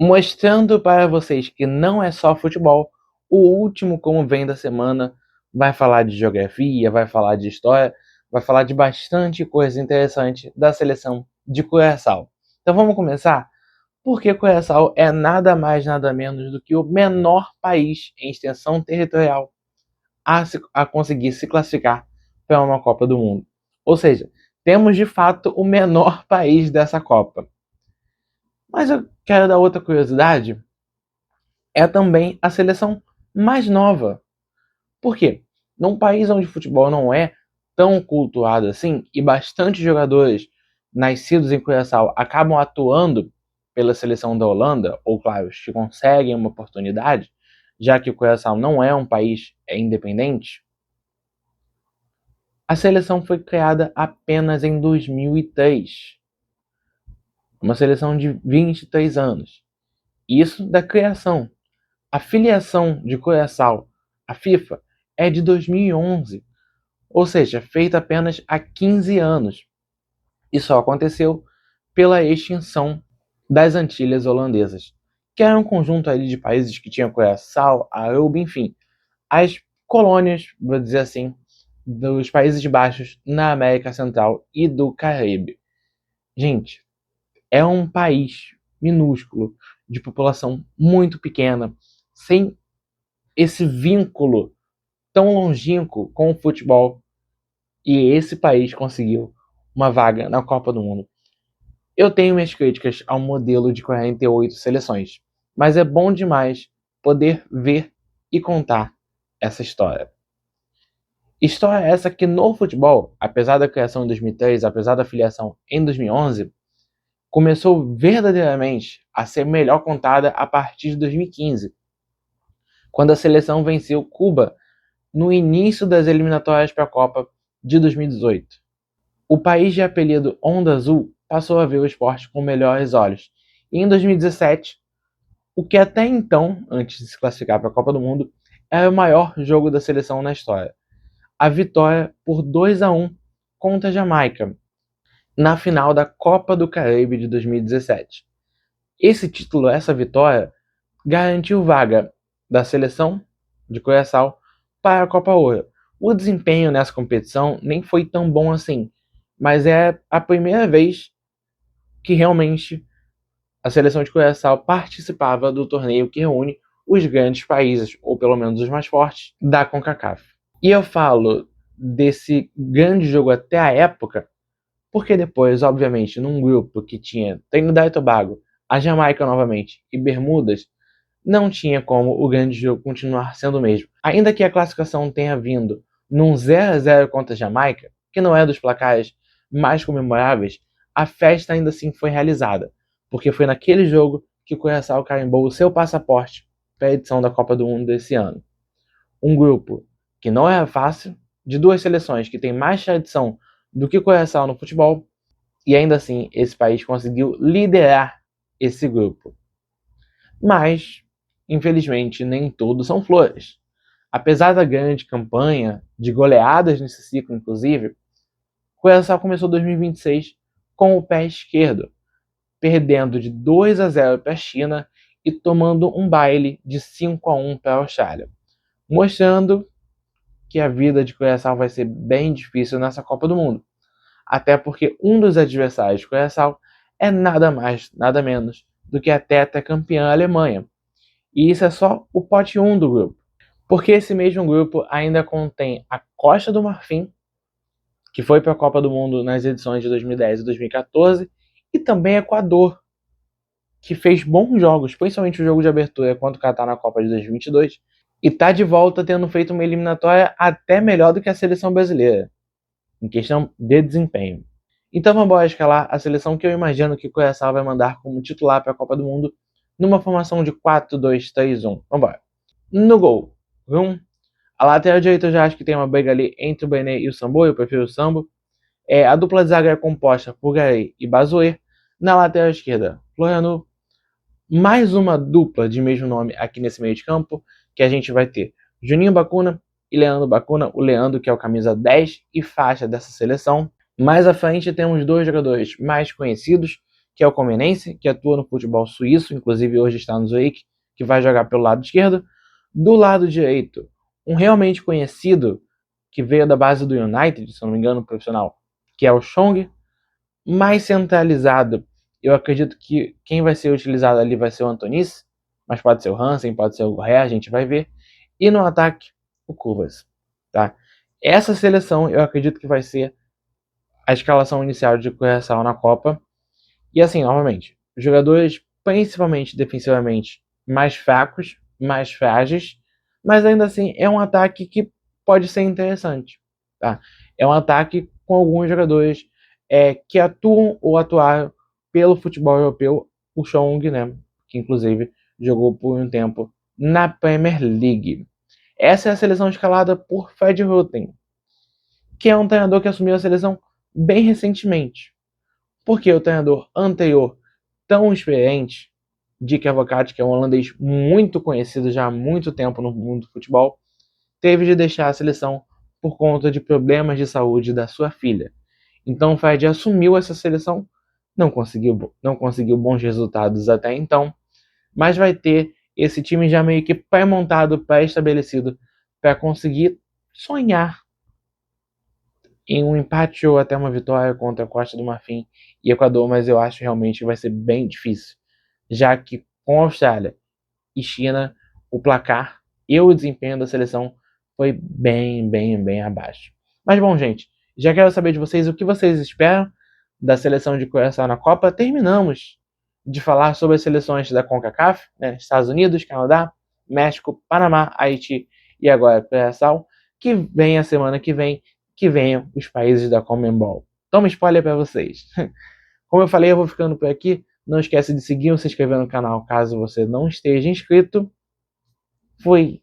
Mostrando para vocês que não é só futebol, o último Como Vem da semana vai falar de geografia, vai falar de história, vai falar de bastante coisa interessante da seleção de Curaçao. Então vamos começar? Porque Curaçao é nada mais nada menos do que o menor país em extensão territorial a conseguir se classificar para uma Copa do Mundo. Ou seja, temos de fato o menor país dessa Copa. Mas eu quero dar outra curiosidade, é também a seleção mais nova. Por quê? Num país onde o futebol não é tão cultuado assim e bastante jogadores nascidos em Curaçao acabam atuando pela seleção da Holanda, ou claro, os que conseguem uma oportunidade, já que o Curaçao não é um país independente, a seleção foi criada apenas em 2003. Uma seleção de 23 anos. Isso da criação. A filiação de Curaçao à FIFA é de 2011, ou seja, feita apenas há 15 anos. E só aconteceu pela extinção das Antilhas Holandesas, que era um conjunto ali de países que tinham Curaçao, Aruba, enfim, as colônias, vou dizer assim, dos Países Baixos na América Central e do Caribe. Gente, é um país minúsculo, de população muito pequena, sem esse vínculo tão longínquo com o futebol, e esse país conseguiu uma vaga na Copa do Mundo. Eu tenho minhas críticas ao modelo de 48 seleções, mas é bom demais poder ver e contar essa história. História essa que no futebol, apesar da criação em 2003, apesar da filiação em 2011, começou verdadeiramente a ser melhor contada a partir de 2015, quando a seleção venceu Cuba no início das eliminatórias para a Copa de 2018. O país de apelido Onda Azul passou a ver o esporte com melhores olhos. E em 2017, o que até então, antes de se classificar para a Copa do Mundo, era o maior jogo da seleção na história. A vitória por 2-1 contra a Jamaica, na final da Copa do Caribe de 2017. Esse título, essa vitória, garantiu vaga da seleção de Curaçao para a Copa Ouro. O desempenho nessa competição nem foi tão bom assim, mas é a primeira vez que realmente a seleção de Curaçao participava do torneio que reúne os grandes países, ou pelo menos os mais fortes, da CONCACAF. E eu falo desse grande jogo até a época, porque depois, obviamente, num grupo que tinha Trinidad e Tobago, a Jamaica novamente e Bermudas, não tinha como o grande jogo continuar sendo o mesmo. Ainda que a classificação tenha vindo num 0-0 contra a Jamaica, que não é dos placares mais comemoráveis, a festa ainda assim foi realizada, porque foi naquele jogo que o Curaçao carimbou o seu passaporte para a edição da Copa do Mundo desse ano. Um grupo que não era fácil, de duas seleções que têm mais tradição do que o Curaçao no futebol, e ainda assim esse país conseguiu liderar esse grupo. Mas, infelizmente, nem tudo são flores. Apesar da grande campanha, de goleadas nesse ciclo inclusive, o Curaçao começou 2026 com o pé esquerdo, perdendo de 2-0 para a China e tomando um baile de 5-1 para a Austrália, mostrando que a vida de Curaçao vai ser bem difícil nessa Copa do Mundo, até porque um dos adversários de Curaçao é nada mais, nada menos do que a tetracampeã Alemanha. E isso é só o pote 1 do grupo, porque esse mesmo grupo ainda contém a Costa do Marfim, que foi para a Copa do Mundo nas edições de 2010 e 2014, e também Equador, que fez bons jogos, principalmente o jogo de abertura contra o Catar na Copa de 2022, e está de volta tendo feito uma eliminatória até melhor do que a seleção brasileira, em questão de desempenho. Então vamos escalar a seleção que eu imagino que o Curaçao vai mandar como titular para a Copa do Mundo, numa formação de 4-2-3-1. Vamos embora. No gol, a lateral direita eu já acho que tem uma briga ali entre o Bené e o Sambo, eu prefiro o Sambo. A dupla de zaga é composta por Gary e Bazoer. Na lateral esquerda, Floriano. Mais uma dupla de mesmo nome aqui nesse meio de campo, que a gente vai ter Juninho Bacuna e Leandro Bacuna, o Leandro que é o camisa 10 e faixa dessa seleção. Mais à frente temos dois jogadores mais conhecidos, que é o Comenense, que atua no futebol suíço, inclusive hoje está no Zurich, que vai jogar pelo lado esquerdo. Do lado direito, um realmente conhecido, que veio da base do United, se não me engano, profissional, que é o Chong. Mais centralizado, eu acredito que quem vai ser utilizado ali vai ser o Antonice, mas pode ser o Hansen, pode ser o Ré, a gente vai ver. E no ataque, o Cubas. Tá? Essa seleção eu acredito que vai ser a escalação inicial de Curaçao na Copa. E assim, novamente, jogadores principalmente defensivamente mais fracos, mais frágeis, mas ainda assim é um ataque que pode ser interessante. Tá? É um ataque com alguns jogadores que atuam ou atuaram pelo futebol europeu, o Chong, né, que inclusive jogou por um tempo na Premier League. Essa é a seleção escalada por Fred Rutten, que é um treinador que assumiu a seleção bem recentemente. Porque o treinador anterior, tão experiente, Dick Advocaat, que é um holandês muito conhecido já há muito tempo no mundo do futebol, teve de deixar a seleção por conta de problemas de saúde da sua filha. Então o Fred assumiu essa seleção, não conseguiu bons resultados até então, mas vai ter esse time já meio que pré-montado, pré-estabelecido, para conseguir sonhar em um empate ou até uma vitória contra a Costa do Marfim e Equador, mas eu acho realmente que vai ser bem difícil, já que com a Austrália e China, o placar e o desempenho da seleção foi bem, bem, bem abaixo. Mas bom, gente, já quero saber de vocês o que vocês esperam da seleção de Curaçao na Copa. Terminamos de falar sobre as seleções da CONCACAF, né? Estados Unidos, Canadá, México, Panamá, Haiti e agora Curaçao, que vem a semana que venham os países da Conmebol. Toma spoiler para vocês. Como eu falei, eu vou ficando por aqui. Não esquece de seguir ou se inscrever no canal caso você não esteja inscrito. Fui!